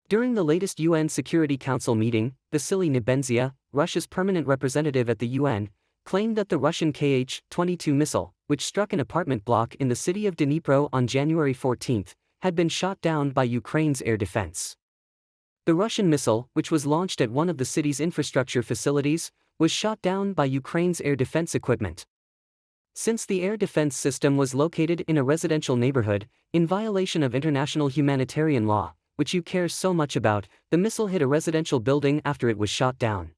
During the latest UN Security Council meeting, Vasily Nebenzia, Russia's permanent representative at the UN, claimed that the Russian Kh-22 missile, which struck an apartment block in the city of Dnipro on January 14, had been shot down by Ukraine's air defense. The Russian missile, which was launched at one of the city's infrastructure facilities, was shot down by Ukraine's air defense equipment. Since the air defense system was located in a residential neighborhood, in violation of international humanitarian law, which you care so much about, the missile hit a residential building after it was shot down.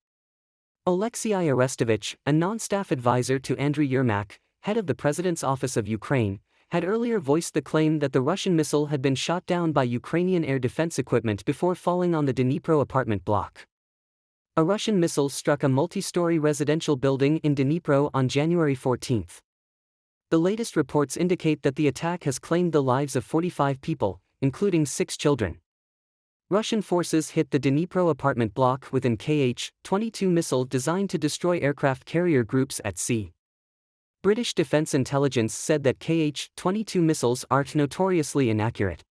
Alexei Arestovich, a non-staff advisor to Andriy Yermak, head of the President's Office of Ukraine, had earlier voiced the claim that the Russian missile had been shot down by Ukrainian air defense equipment before falling on the Dnipro apartment block. A Russian missile struck a multi-story residential building in Dnipro on January 14. The latest reports indicate that the attack has claimed the lives of 45 people, including 6 children. Russian forces hit the Dnipro apartment block with an Kh-22 missile designed to destroy aircraft carrier groups at sea. British Defence Intelligence said that Kh-22 missiles are notoriously inaccurate.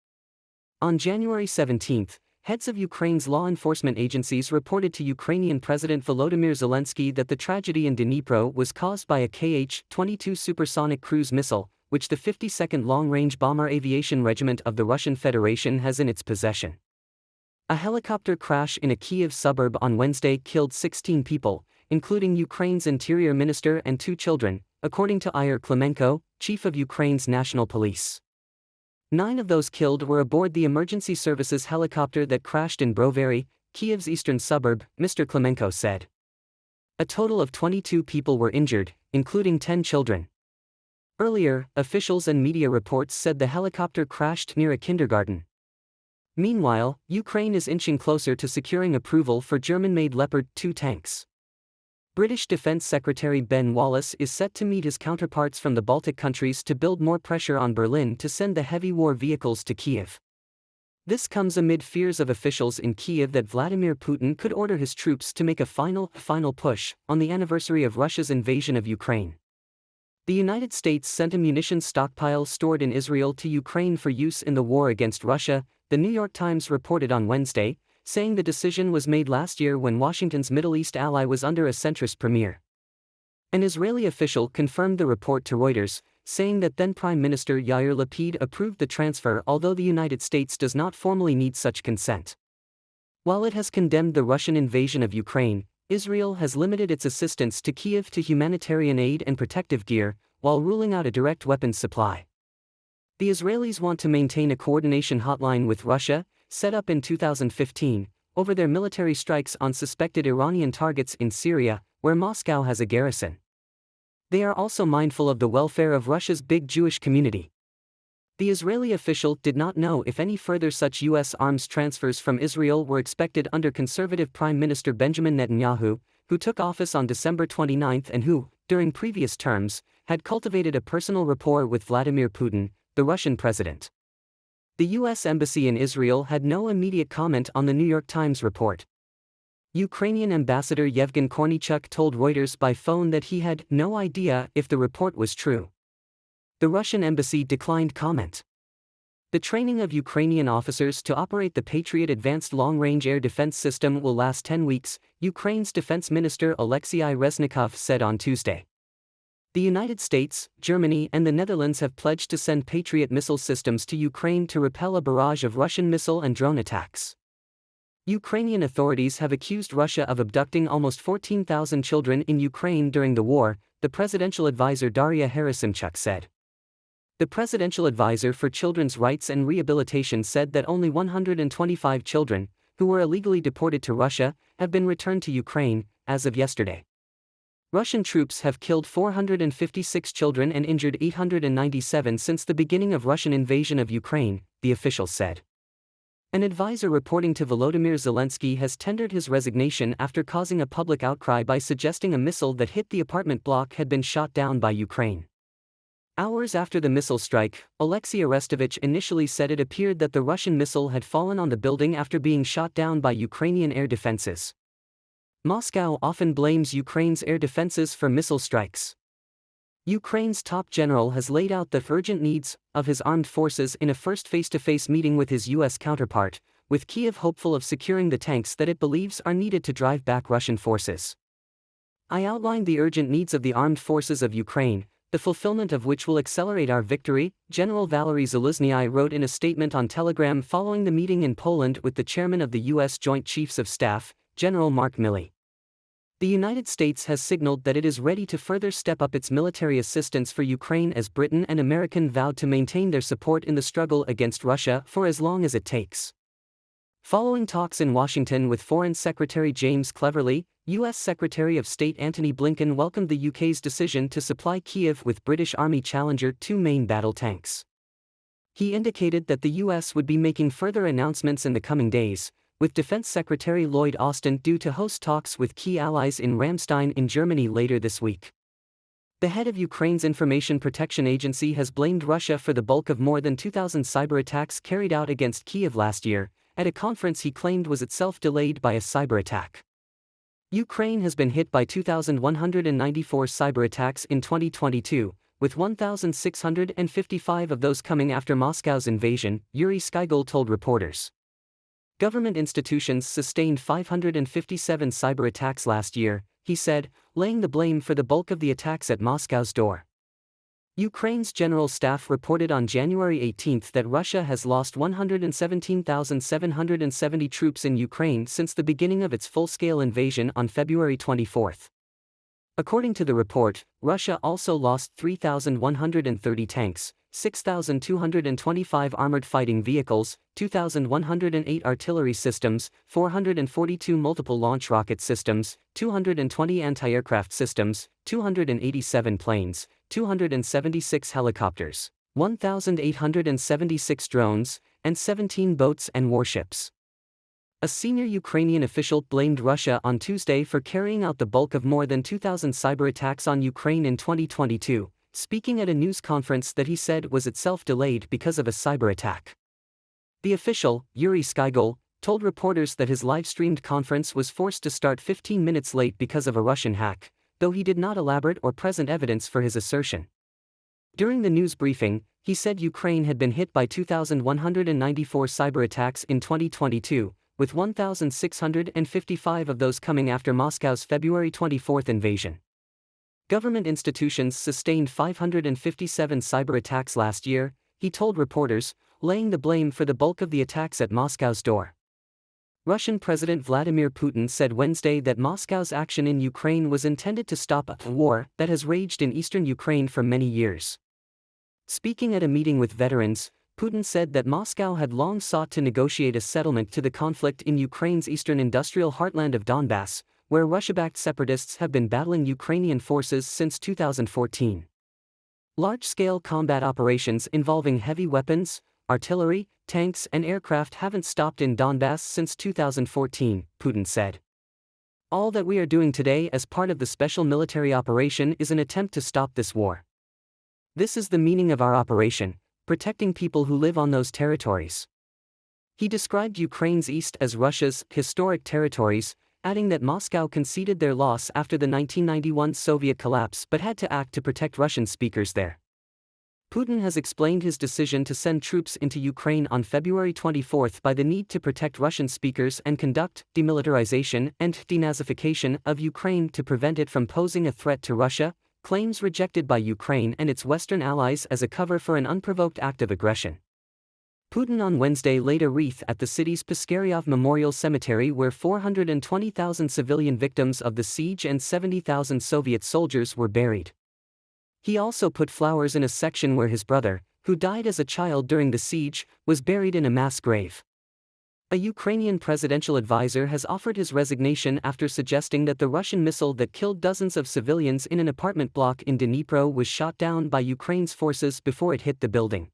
On January 17, heads of Ukraine's law enforcement agencies reported to Ukrainian President Volodymyr Zelensky that the tragedy in Dnipro was caused by a Kh-22 supersonic cruise missile, which the 52nd Long-Range Bomber Aviation Regiment of the Russian Federation has in its possession. A helicopter crash in a Kyiv suburb on Wednesday killed 16 people, including Ukraine's interior minister and 2 children, according to Ihor Klimenko, chief of Ukraine's national police. 9 of those killed were aboard the emergency services helicopter that crashed in Brovary, Kyiv's eastern suburb, Mr. Klimenko said. A total of 22 people were injured, including 10 children. Earlier, officials and media reports said the helicopter crashed near a kindergarten. Meanwhile, Ukraine is inching closer to securing approval for German-made Leopard 2 tanks. British Defence Secretary Ben Wallace is set to meet his counterparts from the Baltic countries to build more pressure on Berlin to send the heavy war vehicles to Kyiv. This comes amid fears of officials in Kyiv that Vladimir Putin could order his troops to make a final push on the anniversary of Russia's invasion of Ukraine. The United States sent a munitions stockpile stored in Israel to Ukraine for use in the war against Russia, The New York Times reported on Wednesday, saying the decision was made last year when Washington's Middle East ally was under a centrist premier. An Israeli official confirmed the report to Reuters, saying that then Prime Minister Yair Lapid approved the transfer, although the United States does not formally need such consent. While it has condemned the Russian invasion of Ukraine, Israel has limited its assistance to Kyiv to humanitarian aid and protective gear, while ruling out a direct weapons supply. The Israelis want to maintain a coordination hotline with Russia, set up in 2015, over their military strikes on suspected Iranian targets in Syria, where Moscow has a garrison. They are also mindful of the welfare of Russia's big Jewish community. The Israeli official did not know if any further such U.S. arms transfers from Israel were expected under conservative Prime Minister Benjamin Netanyahu, who took office on December 29 and who, during previous terms, had cultivated a personal rapport with Vladimir Putin, the Russian president. The U.S. Embassy in Israel had no immediate comment on the New York Times report. Ukrainian Ambassador Yevgen Kornichuk told Reuters by phone that he had no idea if the report was true. The Russian embassy declined comment. The training of Ukrainian officers to operate the Patriot Advanced Long-Range Air Defense System will last 10 weeks, Ukraine's Defense Minister Alexei Reznikov said on Tuesday. The United States, Germany and the Netherlands have pledged to send Patriot missile systems to Ukraine to repel a barrage of Russian missile and drone attacks. Ukrainian authorities have accused Russia of abducting almost 14,000 children in Ukraine during the war, the presidential advisor Daria Herasimchuk said. The presidential advisor for children's rights and rehabilitation said that only 125 children, who were illegally deported to Russia, have been returned to Ukraine, as of yesterday. Russian troops have killed 456 children and injured 897 since the beginning of Russian invasion of Ukraine, the officials said. An advisor reporting to Volodymyr Zelensky has tendered his resignation after causing a public outcry by suggesting a missile that hit the apartment block had been shot down by Ukraine. Hours after the missile strike, Alexei Arestovich initially said it appeared that the Russian missile had fallen on the building after being shot down by Ukrainian air defenses. Moscow often blames Ukraine's air defenses for missile strikes. Ukraine's top general has laid out the urgent needs of his armed forces in a first face-to-face meeting with his U.S. counterpart, with Kyiv hopeful of securing the tanks that it believes are needed to drive back Russian forces. I outlined the urgent needs of the armed forces of Ukraine, the fulfillment of which will accelerate our victory, General Valery Zaluzhnyi wrote in a statement on Telegram following the meeting in Poland with the chairman of the U.S. Joint Chiefs of Staff, General Mark Milley. The United States has signaled that it is ready to further step up its military assistance for Ukraine as Britain and America vowed to maintain their support in the struggle against Russia for as long as it takes. Following talks in Washington with Foreign Secretary James Cleverly, U.S. Secretary of State Antony Blinken welcomed the UK's decision to supply Kyiv with British Army Challenger 2 main battle tanks. He indicated that the U.S. would be making further announcements in the coming days, with Defense Secretary Lloyd Austin due to host talks with key allies in Ramstein in Germany later this week. The head of Ukraine's Information Protection Agency has blamed Russia for the bulk of more than 2,000 cyber attacks carried out against Kyiv last year, at a conference he claimed was itself delayed by a cyber attack. Ukraine has been hit by 2,194 cyber attacks in 2022, with 1,655 of those coming after Moscow's invasion, Yuri Skygul told reporters. Government institutions sustained 557 cyber attacks last year, he said, laying the blame for the bulk of the attacks at Moscow's door. Ukraine's General Staff reported on January 18 that Russia has lost 117,770 troops in Ukraine since the beginning of its full-scale invasion on February 24. According to the report, Russia also lost 3,130 tanks, 6,225 armored fighting vehicles, 2,108 artillery systems, 442 multiple launch rocket systems, 220 anti-aircraft systems, 287 planes, 276 helicopters, 1,876 drones, and 17 boats and warships. A senior Ukrainian official blamed Russia on Tuesday for carrying out the bulk of more than 2,000 cyber attacks on Ukraine in 2022, speaking at a news conference that he said was itself delayed because of a cyber attack. The official, Yuri Skygul, told reporters that his live-streamed conference was forced to start 15 minutes late because of a Russian hack, though he did not elaborate or present evidence for his assertion. During the news briefing, he said Ukraine had been hit by 2,194 cyber attacks in 2022, with 1,655 of those coming after Moscow's February 24 invasion. Government institutions sustained 557 cyber attacks last year, he told reporters, laying the blame for the bulk of the attacks at Moscow's door. Russian President Vladimir Putin said Wednesday that Moscow's action in Ukraine was intended to stop a war that has raged in eastern Ukraine for many years. Speaking at a meeting with veterans, Putin said that Moscow had long sought to negotiate a settlement to the conflict in Ukraine's eastern industrial heartland of Donbass, where Russia-backed separatists have been battling Ukrainian forces since 2014. Large-scale combat operations involving heavy weapons, artillery, tanks and aircraft haven't stopped in Donbass since 2014, Putin said. All that we are doing today as part of the special military operation is an attempt to stop this war. This is the meaning of our operation, protecting people who live on those territories. He described Ukraine's east as Russia's historic territories, adding that Moscow conceded their loss after the 1991 Soviet collapse but had to act to protect Russian speakers there. Putin has explained his decision to send troops into Ukraine on February 24 by the need to protect Russian speakers and conduct demilitarization and denazification of Ukraine to prevent it from posing a threat to Russia, claims rejected by Ukraine and its Western allies as a cover for an unprovoked act of aggression. Putin on Wednesday laid a wreath at the city's Piskaryev Memorial Cemetery where 420,000 civilian victims of the siege and 70,000 Soviet soldiers were buried. He also put flowers in a section where his brother, who died as a child during the siege, was buried in a mass grave. A Ukrainian presidential advisor has offered his resignation after suggesting that the Russian missile that killed dozens of civilians in an apartment block in Dnipro was shot down by Ukraine's forces before it hit the building.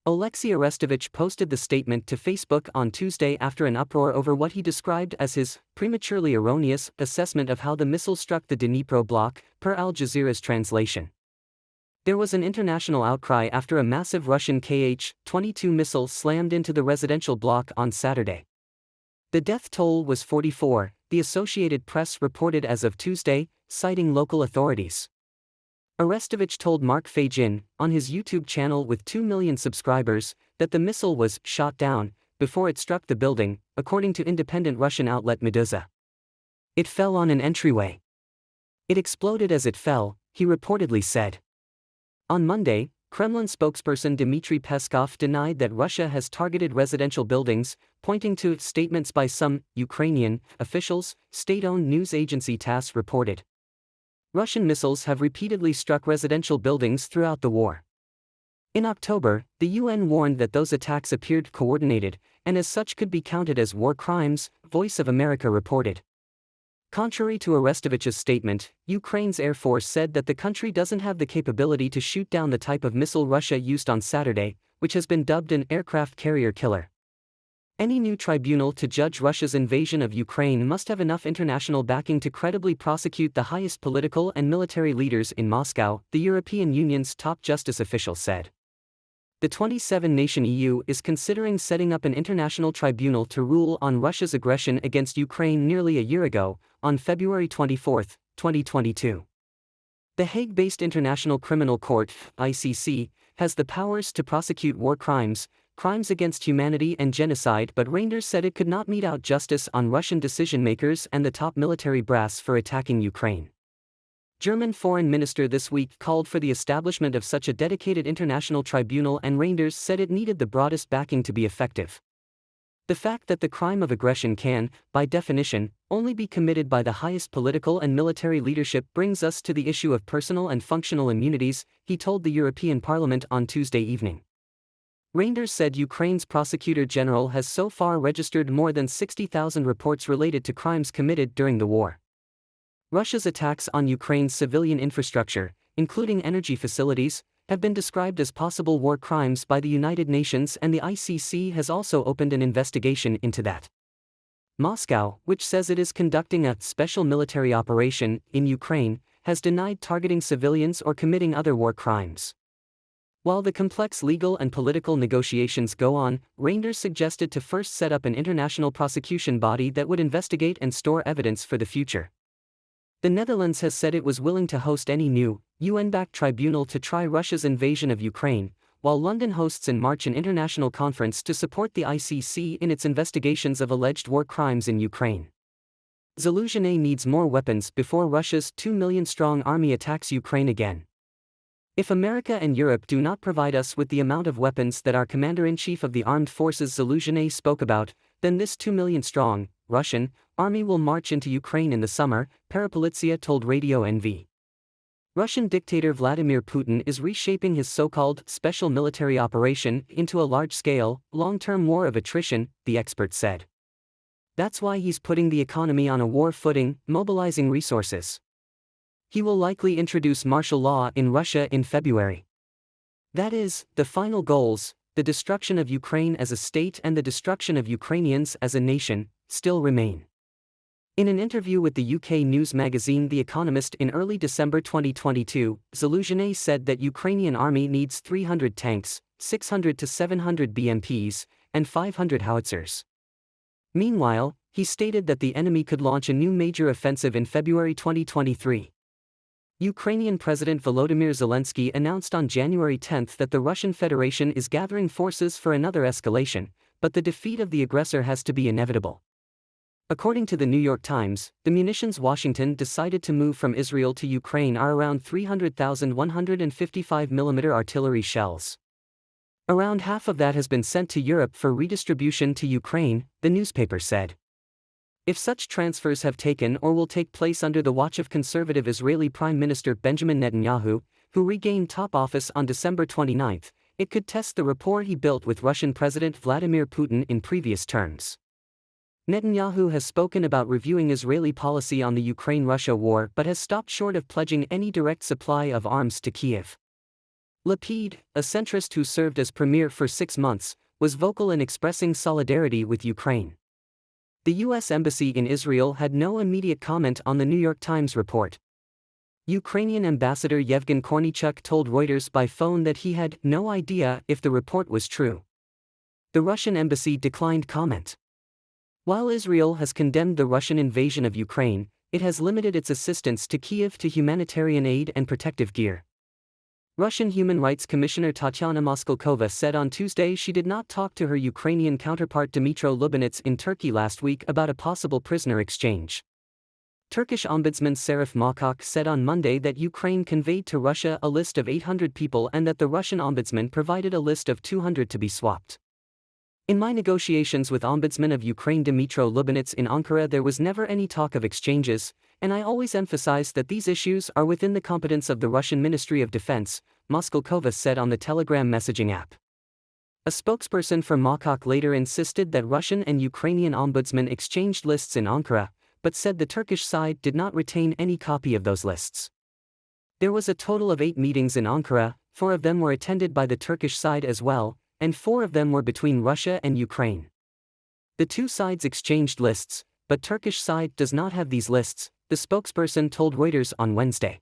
Oleksiy Arestovich posted the statement to Facebook on Tuesday after an uproar over what he described as his prematurely erroneous assessment of how the missile struck the Dnipro block, per Al Jazeera's translation. There was an international outcry after a massive Russian Kh-22 missile slammed into the residential block on Saturday. The death toll was 44, the Associated Press reported as of Tuesday, citing local authorities. Arestovich told Mark Fagin, on his YouTube channel with 2 million subscribers, that the missile was shot down, before it struck the building, according to independent Russian outlet Meduza. It fell on an entryway. It exploded as it fell, he reportedly said. On Monday, Kremlin spokesperson Dmitry Peskov denied that Russia has targeted residential buildings, pointing to statements by some Ukrainian officials, state-owned news agency TASS reported. Russian missiles have repeatedly struck residential buildings throughout the war. In October, the UN warned that those attacks appeared coordinated, and as such could be counted as war crimes, Voice of America reported. Contrary to Arestovich's statement, Ukraine's Air Force said that the country doesn't have the capability to shoot down the type of missile Russia used on Saturday, which has been dubbed an aircraft carrier killer. Any new tribunal to judge Russia's invasion of Ukraine must have enough international backing to credibly prosecute the highest political and military leaders in Moscow, the European Union's top justice official said. The 27-nation EU is considering setting up an international tribunal to rule on Russia's aggression against Ukraine nearly a year ago, on February 24, 2022. The Hague-based International Criminal Court, ICC, has the powers to prosecute war crimes, crimes against humanity and genocide, but Reinders said it could not mete out justice on Russian decision-makers and the top military brass for attacking Ukraine. German foreign minister this week called for the establishment of such a dedicated international tribunal, and Reinders said it needed the broadest backing to be effective. The fact that the crime of aggression can, by definition, only be committed by the highest political and military leadership brings us to the issue of personal and functional immunities, he told the European Parliament on Tuesday evening. Reinders said Ukraine's prosecutor general has so far registered more than 60,000 reports related to crimes committed during the war. Russia's attacks on Ukraine's civilian infrastructure, including energy facilities, have been described as possible war crimes by the United Nations, and the ICC has also opened an investigation into that. Moscow, which says it is conducting a special military operation in Ukraine, has denied targeting civilians or committing other war crimes. While the complex legal and political negotiations go on, Reinders suggested to first set up an international prosecution body that would investigate and store evidence for the future. The Netherlands has said it was willing to host any new, UN-backed tribunal to try Russia's invasion of Ukraine, while London hosts in March an international conference to support the ICC in its investigations of alleged war crimes in Ukraine. Zaluzhnyi needs more weapons before Russia's 2 million-strong army attacks Ukraine again. If America and Europe do not provide us with the amount of weapons that our commander-in-chief of the armed forces Zaluzhnyi spoke about, then this 2 million-strong Russian army will march into Ukraine in the summer, Parapolitsia told Radio NV. Russian dictator Vladimir Putin is reshaping his so-called special military operation into a large-scale, long-term war of attrition, the expert said. That's why he's putting the economy on a war footing, mobilizing resources. He will likely introduce martial law in Russia in February. That is, the final goals, the destruction of Ukraine as a state and the destruction of Ukrainians as a nation, still remain. In an interview with the UK news magazine The Economist in early December 2022, Zaluzhnyi said that Ukrainian army needs 300 tanks, 600 to 700 BMPs, and 500 howitzers. Meanwhile, he stated that the enemy could launch a new major offensive in February 2023. Ukrainian President Volodymyr Zelensky announced on January 10 that the Russian Federation is gathering forces for another escalation, but the defeat of the aggressor has to be inevitable. According to the New York Times, the munitions Washington decided to move from Israel to Ukraine are around 300,000 155mm artillery shells. Around half of that has been sent to Europe for redistribution to Ukraine, the newspaper said. If such transfers have taken or will take place under the watch of conservative Israeli Prime Minister Benjamin Netanyahu, who regained top office on December 29, it could test the rapport he built with Russian President Vladimir Putin in previous terms. Netanyahu has spoken about reviewing Israeli policy on the Ukraine-Russia war but has stopped short of pledging any direct supply of arms to Kyiv. Lapid, a centrist who served as premier for 6 months, was vocal in expressing solidarity with Ukraine. The U.S. Embassy in Israel had no immediate comment on the New York Times report. Ukrainian ambassador Yevgen Kornichuk told Reuters by phone that he had no idea if the report was true. The Russian embassy declined comment. While Israel has condemned the Russian invasion of Ukraine, it has limited its assistance to Kyiv to humanitarian aid and protective gear. Russian Human Rights Commissioner Tatyana Moskalkova said on Tuesday she did not talk to her Ukrainian counterpart Dmytro Lubinets in Turkey last week about a possible prisoner exchange. Turkish Ombudsman Serif Makak said on Monday that Ukraine conveyed to Russia a list of 800 people and that the Russian ombudsman provided a list of 200 to be swapped. In my negotiations with Ombudsman of Ukraine Dmytro Lubinets in Ankara there was never any talk of exchanges, and I always emphasized that these issues are within the competence of the Russian Ministry of Defense, Moskalkova said on the Telegram messaging app. A spokesperson for Makak later insisted that Russian and Ukrainian ombudsmen exchanged lists in Ankara, but said the Turkish side did not retain any copy of those lists. There was a total of 8 meetings in Ankara, 4 of them were attended by the Turkish side as well, and 4 of them were between Russia and Ukraine. The two sides exchanged lists, but Turkish side does not have these lists, the spokesperson told Reuters on Wednesday.